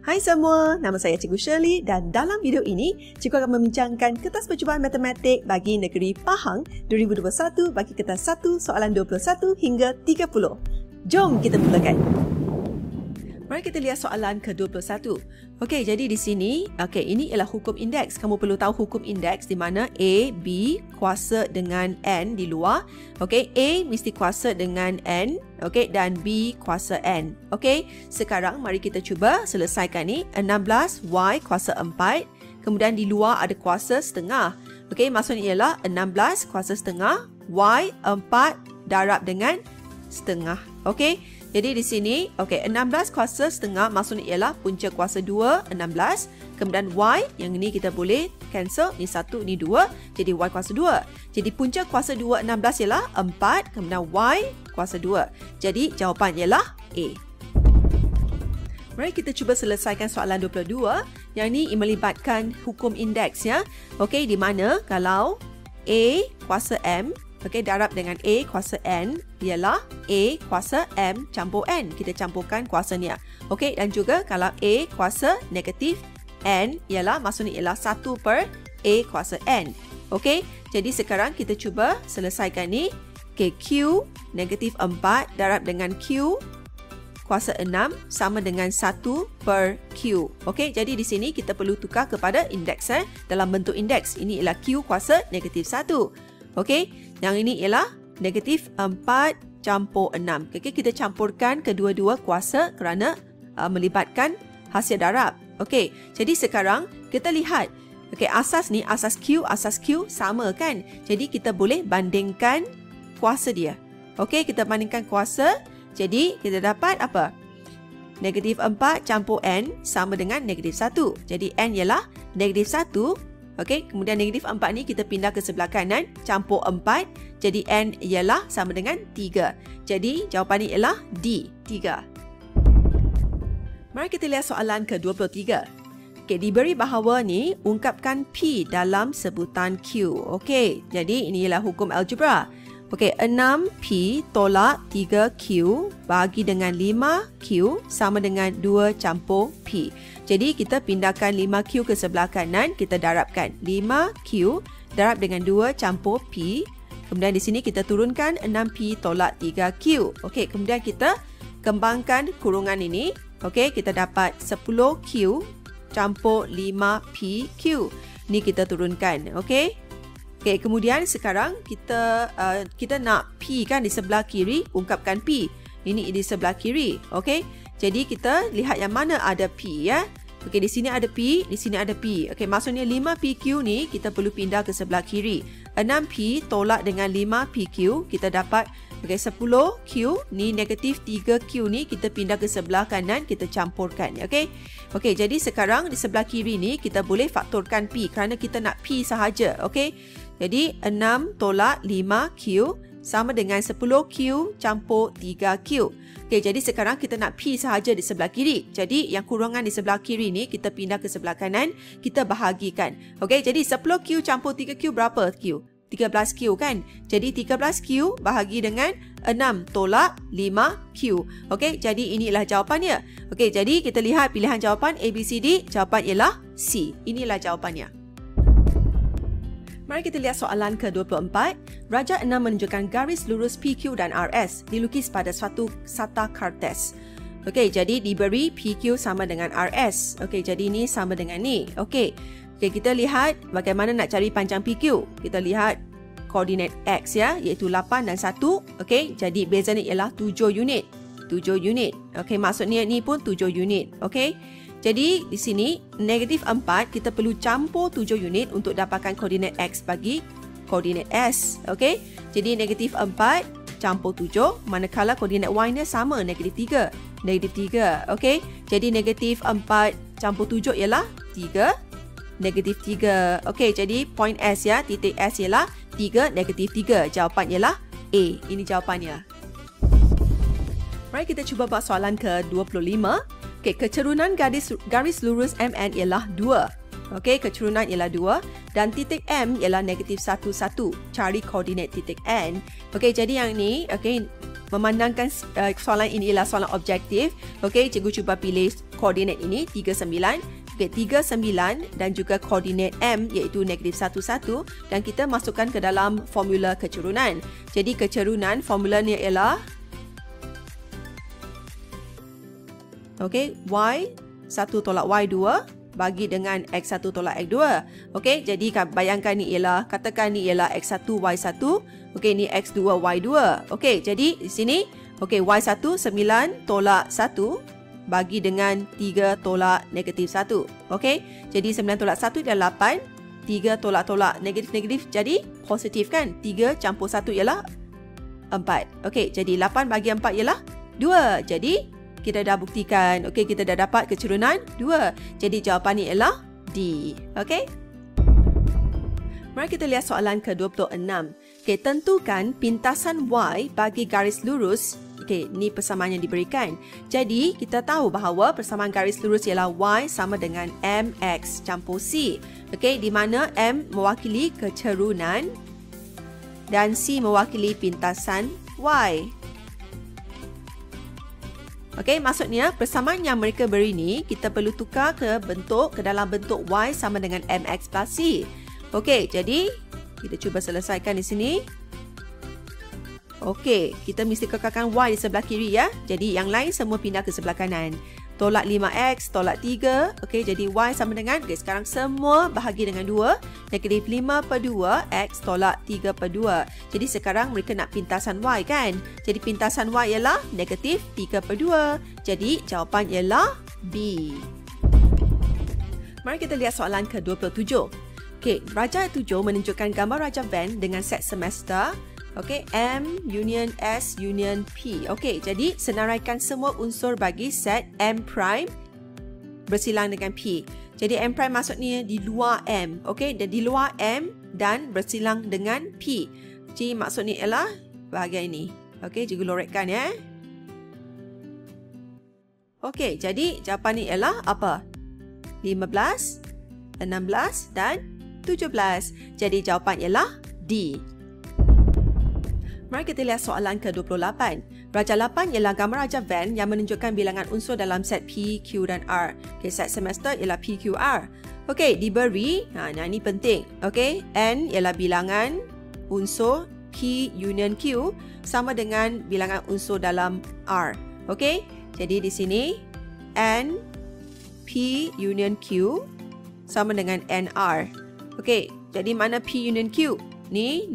Hai semua, nama saya Cikgu Shirley dan dalam video ini, Cikgu akan membincangkan kertas percubaan matematik bagi Negeri Pahang 2021 bagi kertas 1 soalan 21 hingga 30. Jom kita mulakan. Mari kita lihat soalan ke-21. Okey, jadi di sini, ini ialah hukum indeks. Kamu perlu tahu hukum indeks di mana A, B kuasa dengan N di luar. Okey, A mesti kuasa dengan N, dan B kuasa N. Okey, sekarang mari kita cuba selesaikan ni. 16 Y kuasa 4, kemudian di luar ada kuasa setengah. Okey, maksudnya ialah 16 kuasa setengah, Y 4 darab dengan setengah. Okey. Jadi di sini, 16 kuasa setengah maksudnya ialah punca kuasa 2, 16. Kemudian Y, yang ini kita boleh cancel. Ni 1, ni 2. Jadi Y kuasa 2. Jadi punca kuasa 2, 16 ialah 4. Kemudian Y kuasa 2. Jadi jawapan ialah A. Mari kita cuba selesaikan soalan 22. Yang ini melibatkan hukum indeks, ya. Okey, di mana kalau A kuasa M, darab dengan A kuasa N ialah A kuasa M campur N. Kita campurkan kuasa ni. Okey, dan juga kalau A kuasa negatif N ialah maksudnya ialah 1 per A kuasa N. Okey, jadi sekarang kita cuba selesaikan ni. Okey, Q negatif 4 darab dengan Q kuasa 6 sama dengan 1 per Q. Okey, jadi di sini kita perlu tukar kepada indeks. Dalam bentuk indeks, ini ialah Q kuasa negatif 1. Okey, yang ini ialah negatif 4 campur 6. Okey, kita campurkan kedua-dua kuasa kerana melibatkan hasil darab. Okey, jadi sekarang kita lihat. Okey, asas Q sama kan? Jadi kita boleh bandingkan kuasa dia. Okey, kita bandingkan kuasa. Jadi kita dapat apa? Negatif 4 campur N sama dengan negatif 1. Jadi N ialah negatif 1. Okey, kemudian negatif 4 ni kita pindah ke sebelah kanan, campur 4. Jadi N ialah sama dengan 3. Jadi jawapan ni ialah D, 3. Mari kita lihat soalan ke-23. Okey, diberi bahawa ni ungkapkan P dalam sebutan Q. Okey, jadi ini ialah hukum algebra. Okey, 6P tolak 3Q bagi dengan 5Q sama dengan 2 campur P. Jadi kita pindahkan 5Q ke sebelah kanan, kita darabkan 5Q darab dengan 2 campur P. Kemudian di sini kita turunkan 6P tolak 3Q. Okey, kemudian kita kembangkan kurungan ini. Okey, kita dapat 10Q campur 5PQ. Ni kita turunkan. Okey. Okey, kemudian sekarang kita nak P kan di sebelah kiri, ungkapkan P. Ini di sebelah kiri. Okey. Jadi kita lihat yang mana ada P, ya. Okey, di sini ada P, di sini ada P. Okey, maksudnya 5PQ ni kita perlu pindah ke sebelah kiri. 6P tolak dengan 5PQ, kita dapat 10Q ni negatif 3Q ni kita pindah ke sebelah kanan, kita campurkan. Okey. Okey, jadi sekarang di sebelah kiri ni kita boleh faktorkan P kerana kita nak P sahaja. Okey. Jadi 6 tolak 5Q sama dengan 10Q campur 3Q. Okey, jadi sekarang kita nak P sahaja di sebelah kiri. Jadi yang kurungan di sebelah kiri ni kita pindah ke sebelah kanan, kita bahagikan. Okey, jadi 10Q campur 3Q berapa Q? 13Q kan? Jadi 13Q bahagi dengan 6 tolak 5Q. Okey, jadi inilah jawapannya. Okey, jadi kita lihat pilihan jawapan A, B, C, D. Jawapan ialah C. Inilah jawapannya. Mari kita lihat soalan ke-24. Raja 6 menunjukkan garis lurus PQ dan RS dilukis pada suatu sata kartes. Okey, jadi diberi PQ sama dengan RS. Okey, jadi ini sama dengan ni. Okey. Okey, kita lihat bagaimana nak cari panjang PQ. Kita lihat koordinat X, ya, iaitu 8 dan 1. Okey, jadi bezanya ialah 7 unit. 7 unit. Okey, maksudnya ni pun 7 unit. Okey. Jadi di sini negatif 4 kita perlu campur 7 unit untuk dapatkan koordinat X bagi koordinat S. Okey. Jadi negatif 4 campur 7, manakala koordinat Y nya sama, negatif 3. Negatif 3. Okey. Jadi negatif 4 campur 7 ialah 3. Negatif 3. Okey, jadi point S, ya, titik S ialah 3, negatif 3. Jawapan ialah A. Ini jawapannya. Mari kita cuba buat soalan ke-25. Okey, kecerunan garis lurus MN ialah 2. Okey, kecerunan ialah 2 dan titik M ialah negatif 1, 1. Cari koordinat titik N. Okey, jadi yang ni, okey, memandangkan soalan ini ialah soalan objektif, okey, cikgu cuba pilih koordinat ini 39. Okey, 39 dan juga koordinat M iaitu -11 dan kita masukkan ke dalam formula kecerunan. Jadi kecerunan formulanya ialah okey, Y1 tolak Y2 bagi dengan X1 tolak X2. Okey, jadi bayangkan ni ialah, katakan ni ialah X1 Y1, okey, ni X2 Y2. Okey, jadi di sini okey, Y1 9 tolak 1 bagi dengan 3 tolak -1. Okey, jadi 9 tolak 1 adalah 8. 3 tolak negatif jadi positif kan? 3 campur 1 ialah 4. Okey, jadi 8 bagi 4 ialah 2. Jadi kita dah buktikan. Okey, kita dah dapat kecerunan 2. Jadi jawapan ni ialah D. Okey. Mari kita lihat soalan ke-26. Okey, tentukan pintasan Y bagi garis lurus. Okey, ni persamaan yang diberikan. Jadi, kita tahu bahawa persamaan garis lurus ialah Y sama dengan MX campur C. Okey, di mana M mewakili kecerunan dan C mewakili pintasan Y. Okey, maksudnya persamaan yang mereka beri ni kita perlu tukar ke dalam bentuk Y sama dengan MX plus C. Okey, jadi kita cuba selesaikan di sini. Okey, kita mesti kekalkan Y di sebelah kiri ya. Jadi yang lain semua pindah ke sebelah kanan. Tolak 5X, tolak 3. Okey, jadi Y sama dengan, okay, sekarang semua bahagi dengan 2. -5/2, X tolak 3/2. Jadi sekarang mereka nak pintasan Y kan? Jadi pintasan Y ialah -3/2. Jadi jawapan ialah B. Mari kita lihat soalan ke-27. Okey, Raja 7 menunjukkan gambar Raja Van dengan set semester. Okey, M union S union P. Okey, jadi senaraikan semua unsur bagi set M prime bersilang dengan P. Jadi M prime maksudnya di luar M. Okey, dan di luar M dan bersilang dengan P. Jadi maksudnya ialah bahagian ini. Okey, cikgu lorekkan ya. Okey, jadi jawapan ni ialah apa? 15, 16 dan 17. Jadi jawapan ialah D. Mari kita lihat soalan ke-28. Raja 8 ialah gambar Raja Van yang menunjukkan bilangan unsur dalam set P, Q dan R. Okay, set semester ialah P, Q, R. Okey, diberi, ini penting. Okey, N ialah bilangan unsur P union Q sama dengan bilangan unsur dalam R. Okey, jadi di sini N P union Q sama dengan NR. Okey, jadi mana P union Q? Ni.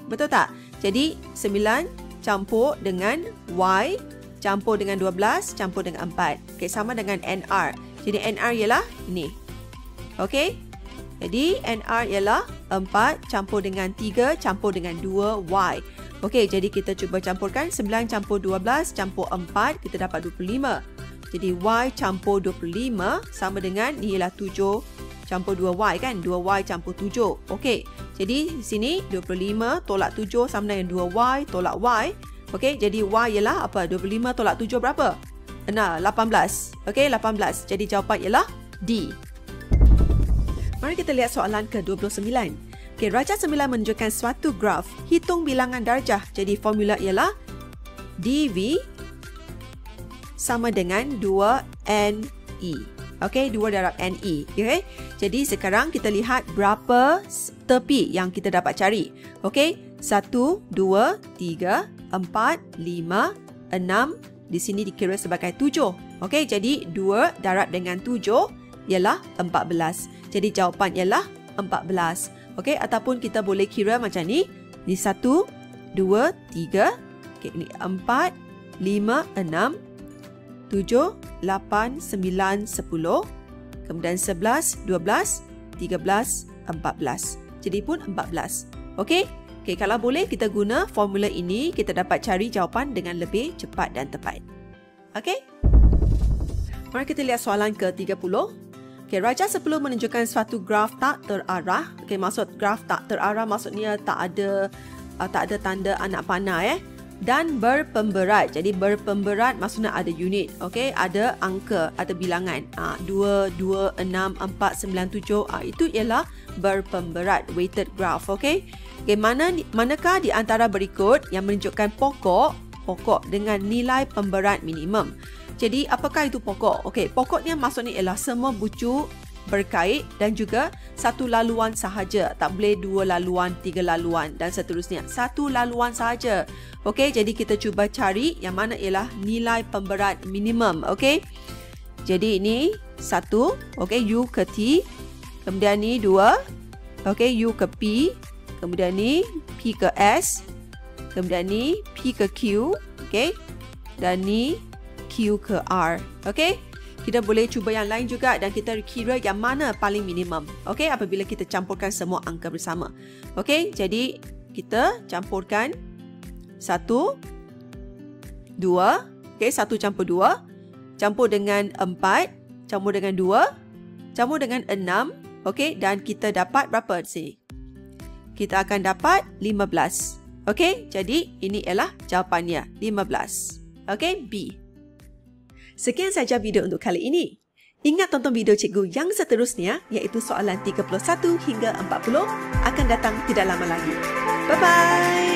Betul tak? Jadi 9 campur dengan Y campur dengan 12 campur dengan 4. Okey, sama dengan NR. Jadi NR ialah ini. Okey. Jadi NR ialah 4 campur dengan 3 campur dengan 2Y. Okey, jadi kita cuba campurkan 9 campur 12 campur 4, kita dapat 25. Jadi Y campur 25 sama dengan ni ialah 7 campur 2Y kan? 2Y campur 7. Okey. Jadi di sini 25 tolak 7 sama dengan 2Y tolak Y. Okey, jadi Y ialah apa? 25 tolak 7 berapa? 18. Okey, 18. Jadi jawapan ialah D. Mari kita lihat soalan ke-29. Okey, Raja 9 menunjukkan suatu graf. Hitung bilangan darjah. Jadi formula ialah dV sama dengan 2NE. Okey, 2 darab NE. Okey. Jadi sekarang kita lihat berapa tepi yang kita dapat cari. Okey, 1, 2, 3, 4, 5, 6. Di sini dikira sebagai 7. Okey, jadi 2 darab dengan 7 ialah 14. Jadi jawapan ialah 14. Okey, ataupun kita boleh kira macam ni. Ni 1, 2, 3. Okey, ni 4, 5, 6. 7, 8, 9, 10, kemudian 11, 12, 13, 14. Jadi pun 14. Okey? Okey, kalau boleh kita guna formula ini, kita dapat cari jawapan dengan lebih cepat dan tepat. Okey? Mari kita lihat soalan ke-30. Okey, Raja 10 menunjukkan suatu graf tak terarah. Okey, maksud graf tak terarah maksudnya tak ada tanda anak panah dan berpemberat. Jadi berpemberat maksudnya ada unit. Okey, ada angka, ada bilangan. 2, 6, 4, 9, 7. Itu ialah berpemberat, weighted graph. Okey. Okay, manakah di antara berikut yang menunjukkan pokok dengan nilai pemberat minimum? Jadi, apakah itu pokok? Okey, pokoknya maksudnya ialah semua bucu berkait dan juga satu laluan sahaja. Tak boleh 2 laluan, 3 laluan dan seterusnya. Satu laluan sahaja. Okey, jadi kita cuba cari yang mana ialah nilai pemberat minimum. Okey. Jadi ini 1, okey, U ke T. Kemudian ni 2, okey, U ke P. Kemudian ni P ke S. Kemudian ni P ke Q. Okey. Dan ni Q ke R. Okey. Kita boleh cuba yang lain juga dan kita kira yang mana paling minimum. Okey, apabila kita campurkan semua angka bersama. Okey, jadi kita campurkan 1, 2, okey, 1 campur 2, campur dengan 4, campur dengan 2, campur dengan 6, okey, dan kita dapat berapa di sini? Kita akan dapat 15. Okey, jadi ini ialah jawapannya, 15. Okey, B. Sekian saja video untuk kali ini. Ingat tonton video cikgu yang seterusnya, iaitu soalan 31 hingga 40 akan datang tidak lama lagi. Bye-bye!